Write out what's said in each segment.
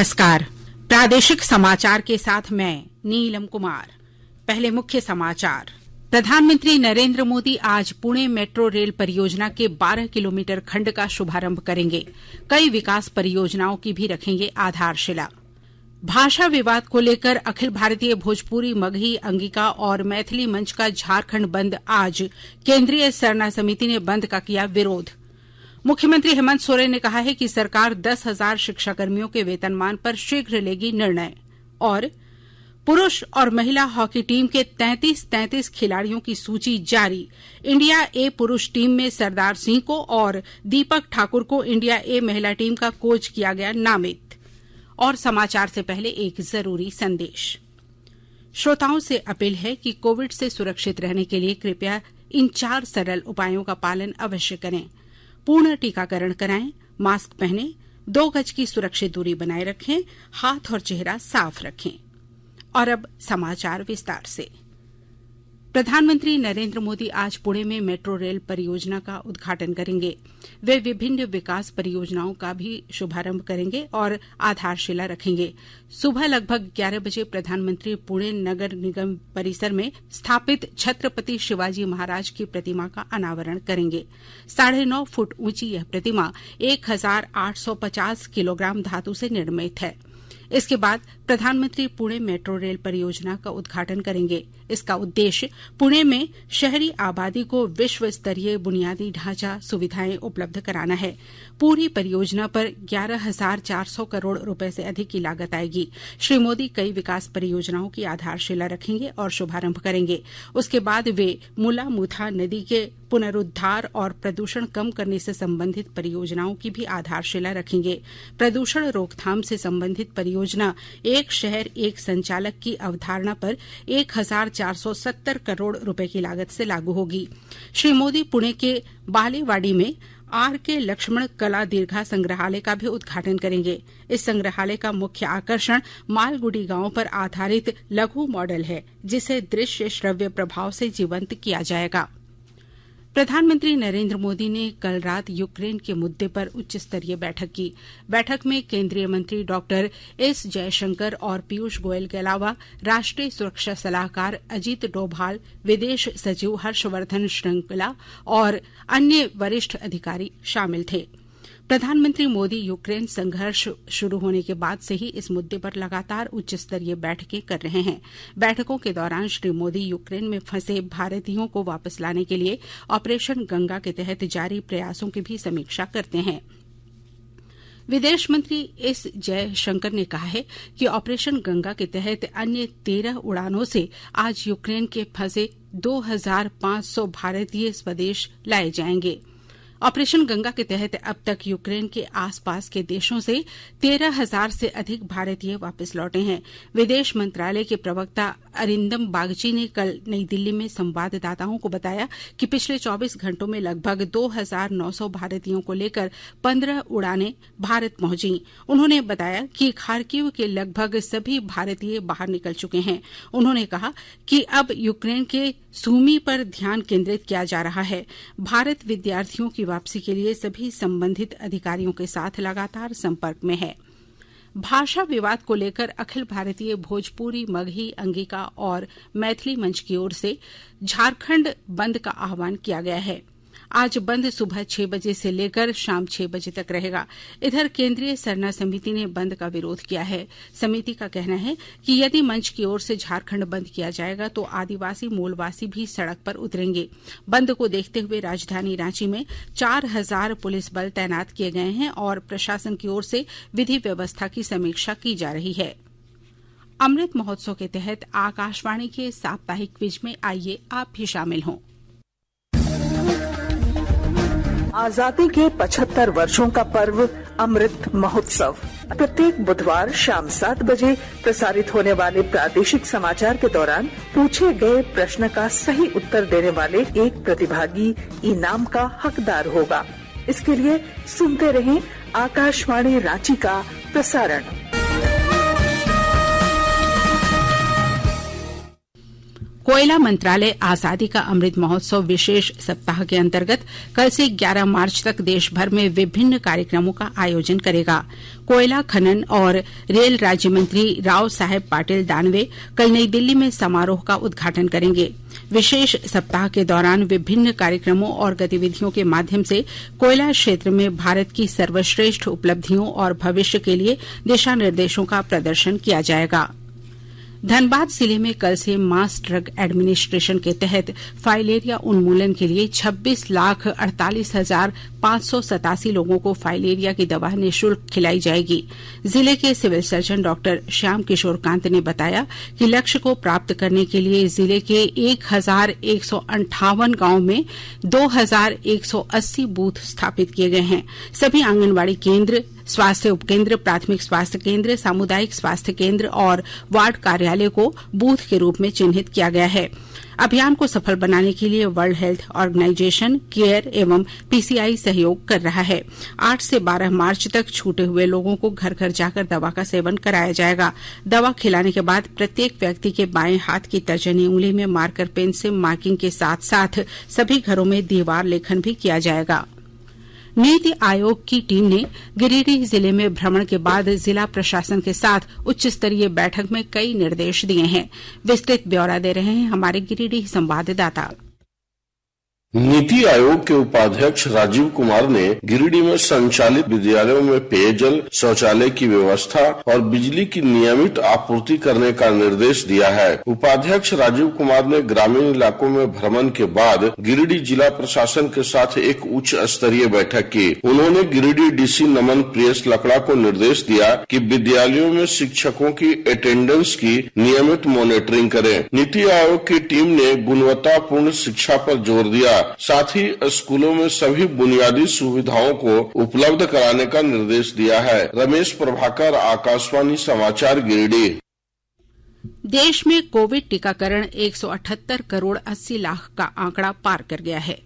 नमस्कार। प्रादेशिक समाचार के साथ मैं नीलम कुमार। पहले मुख्य समाचार। प्रधानमंत्री नरेंद्र मोदी आज पुणे मेट्रो रेल परियोजना के 12 किलोमीटर खंड का शुभारंभ करेंगे। कई विकास परियोजनाओं की भी रखेंगे आधारशिला। भाषा विवाद को लेकर अखिल भारतीय भोजपुरी मगही अंगिका और मैथिली मंच का झारखंड बंद आज केंद्रीय सरना समिति ने बंद का किया विरोध। मुख्यमंत्री हेमंत सोरेन ने कहा है कि सरकार 10,000 शिक्षाकर्मियों के वेतनमान पर शीघ्र लेगी निर्णय। और पुरुष और महिला हॉकी टीम के 33 खिलाड़ियों की सूची जारी। इंडिया ए पुरुष टीम में सरदार सिंह को और दीपक ठाकुर को इंडिया ए महिला टीम का कोच किया गया नामित। और समाचार से पहले एक जरूरी संदेश। श्रोताओं से अपील है कि कोविड से सुरक्षित रहने के लिए कृपया इन 4 सरल उपायों का पालन अवश्य करें। पूर्ण टीकाकरण कराएं, मास्क पहनें, 2 गज की सुरक्षित दूरी बनाए रखें, हाथ और चेहरा साफ रखें। और अब समाचार विस्तार से। प्रधानमंत्री नरेंद्र मोदी आज पुणे में मेट्रो रेल परियोजना का उद्घाटन करेंगे। वे विभिन्न विकास परियोजनाओं का भी शुभारंभ करेंगे और आधारशिला रखेंगे। सुबह लगभग 11 बजे प्रधानमंत्री पुणे नगर निगम परिसर में स्थापित छत्रपति शिवाजी महाराज की प्रतिमा का अनावरण करेंगे। 9.5 फुट ऊंची यह प्रतिमा 1,850 किलोग्राम धातु से निर्मित है। इसके बाद प्रधानमंत्री पुणे मेट्रो रेल परियोजना का उद्घाटन करेंगे। इसका उद्देश्य पुणे में शहरी आबादी को विश्व स्तरीय बुनियादी ढांचा सुविधाएं उपलब्ध कराना है। पूरी परियोजना पर 11,400 करोड़ रुपए से अधिक की लागत आएगी। श्री मोदी कई विकास परियोजनाओं की आधारशिला रखेंगे और शुभारंभ करेंगे। उसके बाद वे मुला मुथा नदी के पुनरुद्धार और प्रदूषण कम करने से संबंधित परियोजनाओं की भी आधारशिला रखेंगे। प्रदूषण रोकथाम से संबंधित परियोजना एक शहर एक संचालक की अवधारणा पर 1,470 करोड़ रुपए की लागत से लागू होगी। श्री मोदी पुणे के बालेवाड़ी में R.K. लक्ष्मण कला दीर्घा संग्रहालय का भी उद्घाटन करेंगे। इस संग्रहालय का मुख्य आकर्षण मालगुडी गांव पर आधारित लघु मॉडल है, जिसे दृश्य श्रव्य प्रभाव से जीवंत किया जाएगा। प्रधानमंत्री नरेंद्र मोदी ने कल रात यूक्रेन के मुद्दे पर उच्च स्तरीय बैठक की। बैठक में केंद्रीय मंत्री डॉक्टर एस जयशंकर और पीयूष गोयल के अलावा राष्ट्रीय सुरक्षा सलाहकार अजीत डोभाल, विदेश सचिव हर्षवर्धन श्रृंगला और अन्य वरिष्ठ अधिकारी शामिल थे। प्रधानमंत्री मोदी यूक्रेन संघर्ष शुरू होने के बाद से ही इस मुद्दे पर लगातार उच्च स्तरीय बैठकें कर रहे हैं। बैठकों के दौरान श्री मोदी यूक्रेन में फंसे भारतीयों को वापस लाने के लिए ऑपरेशन गंगा के तहत जारी प्रयासों की भी समीक्षा करते हैं। विदेश मंत्री एस जयशंकर ने कहा है कि ऑपरेशन गंगा के तहत अन्य 13 उड़ानों से आज यूक्रेन के फंसे 2,500 भारतीय स्वदेश लाए जाएंगे। ऑपरेशन गंगा के तहत अब तक यूक्रेन के आसपास के देशों से 13,000 से अधिक भारतीय वापस लौटे हैं। विदेश मंत्रालय के प्रवक्ता अरिंदम बागची ने कल नई दिल्ली में संवाददाताओं को बताया कि पिछले 24 घंटों में लगभग 2,900 भारतीयों को लेकर 15 उड़ानें भारत पहुंची। उन्होंने बताया कि खार्किव के लगभग सभी भारतीय बाहर निकल चुके हैं। उन्होंने कहा कि अब यूक्रेन के सूमी पर ध्यान केंद्रित किया जा रहा है। भारत विद्यार्थियों की वापसी के लिए सभी संबंधित अधिकारियों के साथ लगातार संपर्क में है। भाषा विवाद को लेकर अखिल भारतीय भोजपुरी मगही अंगिका और मैथिली मंच की ओर से झारखंड बंद का आह्वान किया गया है। आज बंद सुबह 6 बजे से लेकर शाम 6 बजे तक रहेगा। इधर केंद्रीय सरना समिति ने बंद का विरोध किया है। समिति का कहना है कि यदि मंच की ओर से झारखंड बंद किया जाएगा तो आदिवासी मूलवासी भी सड़क पर उतरेंगे। बंद को देखते हुए राजधानी रांची में 4,000 पुलिस बल तैनात किए गए हैं और प्रशासन की ओर से विधि व्यवस्था की समीक्षा की जा रही है। अमृत महोत्सव के तहत आकाशवाणी के साप्ताहिक क्विज में आइए आप भी शामिल हों। आजादी के 75 वर्षों का पर्व अमृत महोत्सव प्रत्येक बुधवार शाम 7 बजे प्रसारित होने वाले प्रादेशिक समाचार के दौरान पूछे गए प्रश्न का सही उत्तर देने वाले एक प्रतिभागी इनाम का हकदार होगा। इसके लिए सुनते रहें आकाशवाणी रांची का प्रसारण। कोयला मंत्रालय आजादी का अमृत महोत्सव विशेष सप्ताह के अंतर्गत कल से 11 मार्च तक देश भर में विभिन्न कार्यक्रमों का आयोजन करेगा। कोयला खनन और रेल राज्य मंत्री राव साहेब पाटिल दानवे कल नई दिल्ली में समारोह का उद्घाटन करेंगे। विशेष सप्ताह के दौरान विभिन्न कार्यक्रमों और गतिविधियों के माध्यम से कोयला क्षेत्र में भारत की सर्वश्रेष्ठ उपलब्धियों और भविष्य के लिए दिशा निर्देशों का प्रदर्शन किया जाएगा। धनबाद जिले में कल से मास ड्रग एडमिनिस्ट्रेशन के तहत फाइलेरिया उन्मूलन के लिए 26,48,587 लोगों को फाइलेरिया की दवा निःशुल्क खिलाई जाएगी। जिले के civil surgeon doctor Shyam Kishore Kant ने बताया कि लक्ष्य को प्राप्त करने के लिए जिले के 1,158 गांवों में 2,180 बूथ स्थापित किए गए हैं। सभी आंगनबाड़ी केंद्र, स्वास्थ्य उपकेंद्र, प्राथमिक स्वास्थ्य केंद्र, सामुदायिक स्वास्थ्य केंद्र और वार्ड कार्यालय को बूथ के रूप में चिन्हित किया गया है। अभियान को सफल बनाने के लिए वर्ल्ड हेल्थ ऑर्गेनाइजेशन, केयर एवं पीसीआई सहयोग कर रहा है। 8 से 12 मार्च तक छूटे हुए लोगों को घर घर जाकर दवा का सेवन कराया जाएगा। दवा खिलाने के बाद प्रत्येक व्यक्ति के बाएं हाथ की तर्जनी उंगली में मार्कर पेन से मार्किंग के साथ साथ सभी घरों में दीवार लेखन भी किया जाएगा। नीति आयोग की टीम ने गिरिडीह जिले में भ्रमण के बाद जिला प्रशासन के साथ उच्च स्तरीय बैठक में कई निर्देश दिए हैं। विस्तृत ब्यौरा दे रहे हैं हमारे गिरिडीह संवाददाता। नीति आयोग के उपाध्यक्ष राजीव कुमार ने गिरिडीह में संचालित विद्यालयों में पेयजल, शौचालय की व्यवस्था और बिजली की नियमित आपूर्ति करने का निर्देश दिया है। उपाध्यक्ष राजीव कुमार ने ग्रामीण इलाकों में भ्रमण के बाद गिरिडीह जिला प्रशासन के साथ एक उच्च स्तरीय बैठक की। उन्होंने गिरिडीह डीसी नमन प्रियस लकड़ा को निर्देश दिया कि विद्यालयों में शिक्षकों की अटेंडेंस की नियमित मॉनिटरिंग करें। नीति आयोग की टीम ने गुणवत्तापूर्ण शिक्षा पर जोर दिया, साथ ही स्कूलों में सभी बुनियादी सुविधाओं को उपलब्ध कराने का निर्देश दिया है। रमेश प्रभाकर, आकाशवाणी समाचार, गिरिडीह। देश में कोविड टीकाकरण 178 करोड़ 80 लाख का आंकड़ा पार कर गया है।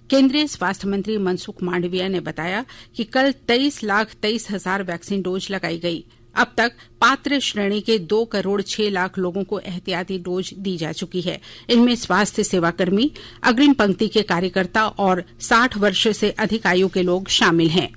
केंद्रीय स्वास्थ्य मंत्री मनसुख मांडविया ने बताया कि कल 23,23,000 वैक्सीन डोज लगाई गई। अब तक पात्र श्रेणी के 2 करोड़ 6 लाख लोगों को एहतियाती डोज दी जा चुकी है। इनमें स्वास्थ्य सेवाकर्मी, अग्रिम पंक्ति के कार्यकर्ता और 60 वर्ष से अधिक आयु के लोग शामिल हैं।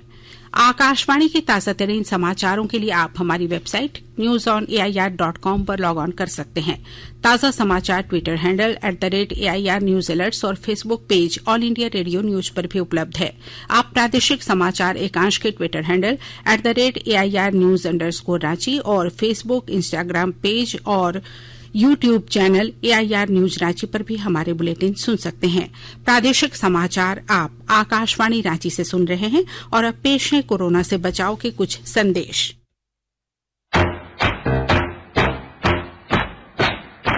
आकाशवाणी के ताजा तरीन समाचारों के लिए आप हमारी वेबसाइट newsonair.com पर लॉग ऑन कर सकते हैं। ताजा समाचार Twitter handle @AIR news alerts और Facebook page All India Radio News पर भी उपलब्ध है। आप प्रादेशिक समाचार एकांश के Twitter handle @AIR news _Ranchi और फेसबुक, इंस्टाग्राम पेज और YouTube channel AIR news Ranchi पर भी हमारे बुलेटिन सुन सकते हैं। प्रादेशिक समाचार आप आकाशवाणी रांची से सुन रहे हैं और अब पेश है कोरोना से बचाव के कुछ संदेश।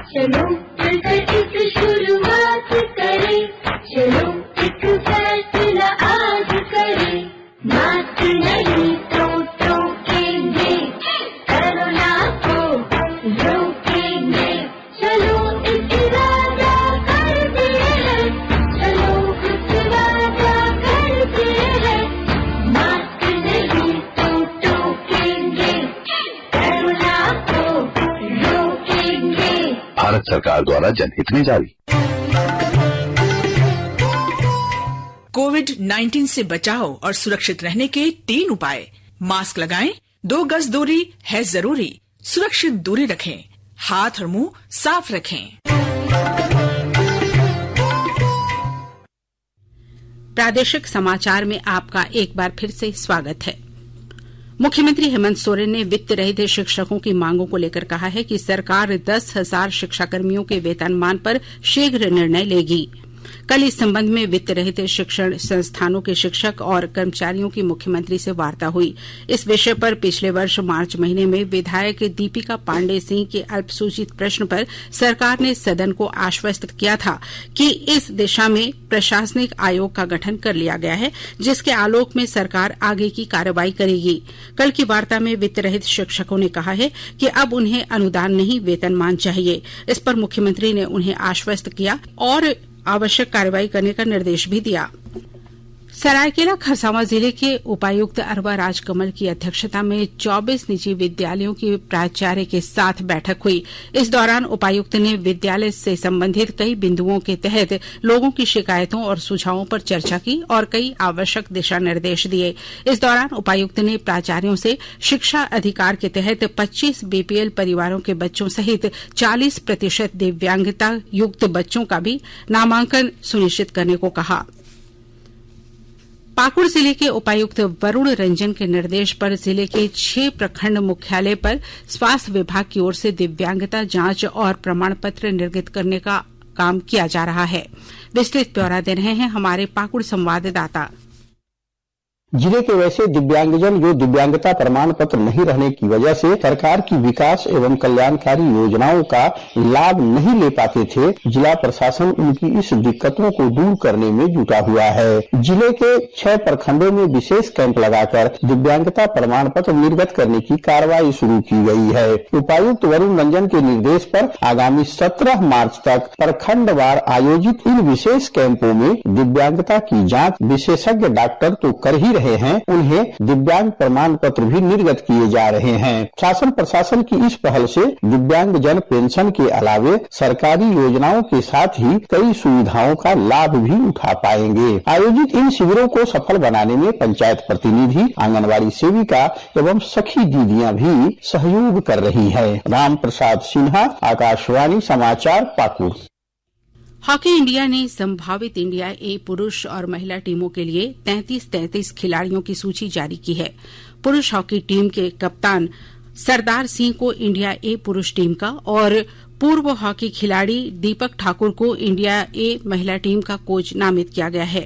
चलो मिलकर एक शुरुआत करें, चलो एक फैसला आज करें, मास्क नहीं तो टोकेंगे, कोरोना को रोकेंगे, चलो एक वादा करते हैं, चलो एक वादा करते हैं, मास्क नहीं तो टोकेंगे, कोरोना को रोकेंगे। भारत सरकार द्वारा जनहित में जारी। कोविड-19 से बचाव और सुरक्षित रहने के 3 उपाय। मास्क लगाएं, 2 गज दूरी है जरूरी, सुरक्षित दूरी रखें, हाथ और मुंह साफ रखें। प्रादेशिक समाचार में आपका एक बार फिर से स्वागत है। मुख्यमंत्री हेमंत सोरेन ने वित्त रहित शिक्षकों की मांगों को लेकर कहा है कि सरकार 10,000 शिक्षाकर्मियों के वेतनमान पर शीघ्र निर्णय लेगी। कल इस संबंध में वित्त रहित शिक्षण संस्थानों के शिक्षक और कर्मचारियों की मुख्यमंत्री से वार्ता हुई। इस विषय पर पिछले वर्ष मार्च महीने में विधायक दीपिका पांडे सिंह के अल्पसूचित प्रश्न पर सरकार ने सदन को आश्वस्त किया था कि इस दिशा में प्रशासनिक आयोग का गठन कर लिया गया है, जिसके आलोक में सरकार आगे की कार्रवाई करेगी। कल की वार्ता में वित्त रहित शिक्षकों ने कहा है कि अब उन्हें अनुदान नहीं, वेतनमान चाहिए। इस पर मुख्यमंत्री ने उन्हें आश्वस्त किया और आवश्यक कार्रवाई करने का निर्देश भी दिया। सरायकेला खरसावां जिले के उपायुक्त अरवा राजकमल की अध्यक्षता में 24 निजी विद्यालयों की प्राचार्य के साथ बैठक हुई। इस दौरान उपायुक्त ने विद्यालय से संबंधित कई बिंदुओं के तहत लोगों की शिकायतों और सुझावों पर चर्चा की और कई आवश्यक दिशा निर्देश दिए। इस दौरान उपायुक्त ने प्राचार्यों से शिक्षा अधिकार के तहत 25 बीपीएल परिवारों के बच्चों सहित 40% दिव्यांगता युक्त बच्चों का भी नामांकन सुनिश्चित करने को कहा। पाकुड़ जिले के उपायुक्त वरुण रंजन के निर्देश पर जिले के 6 प्रखंड मुख्यालय पर स्वास्थ्य विभाग की ओर से दिव्यांगता जांच और प्रमाण पत्र निर्गत करने का काम किया जा रहा है। विस्तृत ब्यौरा दे रहे हैं हमारे पाकुड़ संवाददाता। जिले के वैसे दिव्यांगजन जो दिव्यांगता प्रमाण पत्र नहीं रहने की वजह से सरकार की विकास एवं कल्याणकारी योजनाओं का लाभ नहीं ले पाते थे, जिला प्रशासन उनकी इस दिक्कतों को दूर करने में जुटा हुआ है। जिले के 6 प्रखंडों में विशेष कैंप लगाकर दिव्यांगता प्रमाण पत्र निर्गत करने की कार्रवाई शुरू की गई है। उपायुक्त वरुण रंजन के निर्देश पर आगामी 17 मार्च तक प्रखंडवार आयोजित इन विशेष कैंपों में दिव्यांगता की जाँच विशेषज्ञ डॉक्टर तो कर ही रहे हैं, उन्हें दिव्यांग प्रमाण पत्र भी निर्गत किए जा रहे हैं। शासन प्रशासन की इस पहल से दिव्यांग जन पेंशन के अलावे सरकारी योजनाओं के साथ ही कई सुविधाओं का लाभ भी उठा पाएंगे। आयोजित इन शिविरों को सफल बनाने में पंचायत प्रतिनिधि, आंगनबाड़ी सेविका एवं सखी दीदियां भी सहयोग कर रही है। राम प्रसाद सिन्हा, आकाशवाणी समाचार, पाकुड़। हॉकी इंडिया ने संभावित इंडिया ए पुरुष और महिला टीमों के लिए 33 खिलाड़ियों की सूची जारी की है। पुरुष हॉकी टीम के कप्तान सरदार सिंह को इंडिया ए पुरुष टीम का और पूर्व हॉकी खिलाड़ी दीपक ठाकुर को इंडिया ए महिला टीम का कोच नामित किया गया है।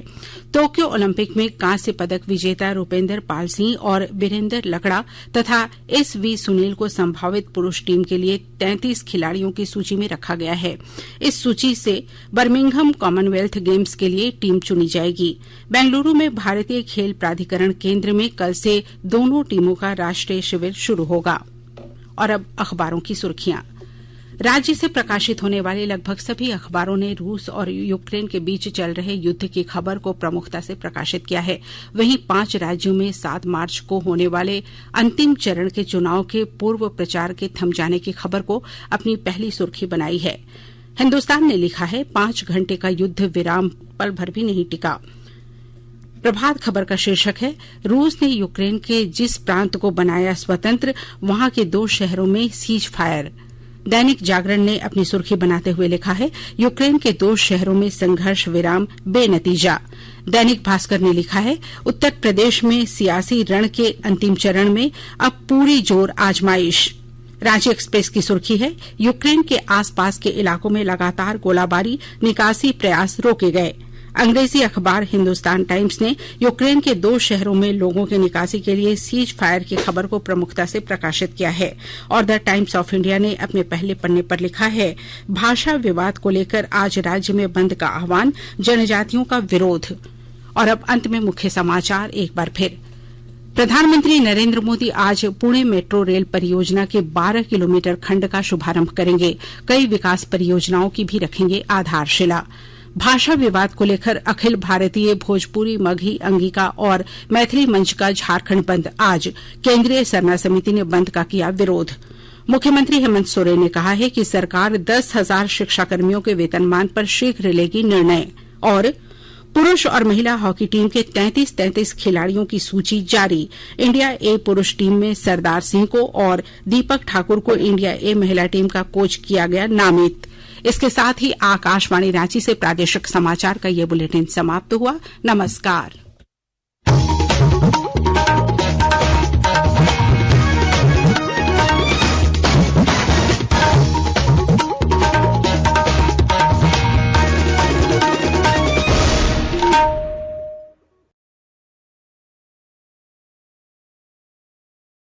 टोक्यो ओलंपिक में कांस्य पदक विजेता रूपेंद्र पाल सिंह और वीरेंद्र लकड़ा तथा एसवी सुनील को संभावित पुरुष टीम के लिए 33 खिलाड़ियों की सूची में रखा गया है। इस सूची से बर्मिंघम कॉमनवेल्थ गेम्स के लिए टीम चुनी जाएगी। बेंगलुरू में भारतीय खेल प्राधिकरण केंद्र में कल से दोनों टीमों का राष्ट्रीय शिविर शुरू होगा। और अब अखबारों की सुर्खियां। राज्य से प्रकाशित होने वाले लगभग सभी अखबारों ने रूस और यूक्रेन के बीच चल रहे युद्ध की खबर को प्रमुखता से प्रकाशित किया है। वहीं 5 राज्यों में 7 मार्च को होने वाले अंतिम चरण के चुनाव के पूर्व प्रचार के थम जाने की खबर को अपनी पहली सुर्खी बनाई है। हिन्दुस्तान ने लिखा है 5 घंटे का युद्ध विराम पल भर भी नहीं टिका। प्रभात खबर का शीर्षक है रूस ने यूक्रेन के जिस प्रांत को बनाया स्वतंत्र, वहां के 2 शहरों में सीज फायर। दैनिक जागरण ने अपनी सुर्खी बनाते हुए लिखा है यूक्रेन के 2 शहरों में संघर्ष विराम बेनतीजा। दैनिक भास्कर ने लिखा है उत्तर प्रदेश में सियासी रण के अंतिम चरण में अब पूरी जोर आजमाइश। रांची एक्सप्रेस की सुर्खी है यूक्रेन के आसपास के इलाकों में लगातार गोलाबारी, निकासी प्रयास रोके गए। अंग्रेजी अखबार हिंदुस्तान टाइम्स ने यूक्रेन के 2 शहरों में लोगों के निकासी के लिए सीज फायर की खबर को प्रमुखता से प्रकाशित किया है। और द टाइम्स ऑफ इंडिया ने अपने पहले पन्ने पर लिखा है भाषा विवाद को लेकर आज राज्य में बंद का आह्वान, जनजातियों का विरोध। और अब अंत में मुख्य समाचार एक बार फिर। प्रधानमंत्री नरेंद्र मोदी आज पुणे मेट्रो रेल परियोजना के 12 किलोमीटर खंड का शुभारंभ करेंगे। कई विकास परियोजनाओं की भी रखेंगे आधारशिला। भाषा विवाद को लेकर अखिल भारतीय भोजपुरी, मगही, अंगिका और मैथिली मंच का झारखंड बंद आज। केंद्रीय सरना समिति ने बंद का किया विरोध। मुख्यमंत्री हेमंत सोरेन ने कहा है कि सरकार 10,000 शिक्षाकर्मियों के वेतनमान पर शीघ्र लेगी निर्णय। और पुरुष और महिला हॉकी टीम के 33 खिलाड़ियों की सूची जारी। इंडिया ए पुरुष टीम में सरदार सिंह को और दीपक ठाकुर को इंडिया ए महिला टीम का कोच किया गया नामित। इसके साथ ही आकाशवाणी रांची से प्रादेशिक समाचार का ये बुलेटिन समाप्त हुआ। नमस्कार।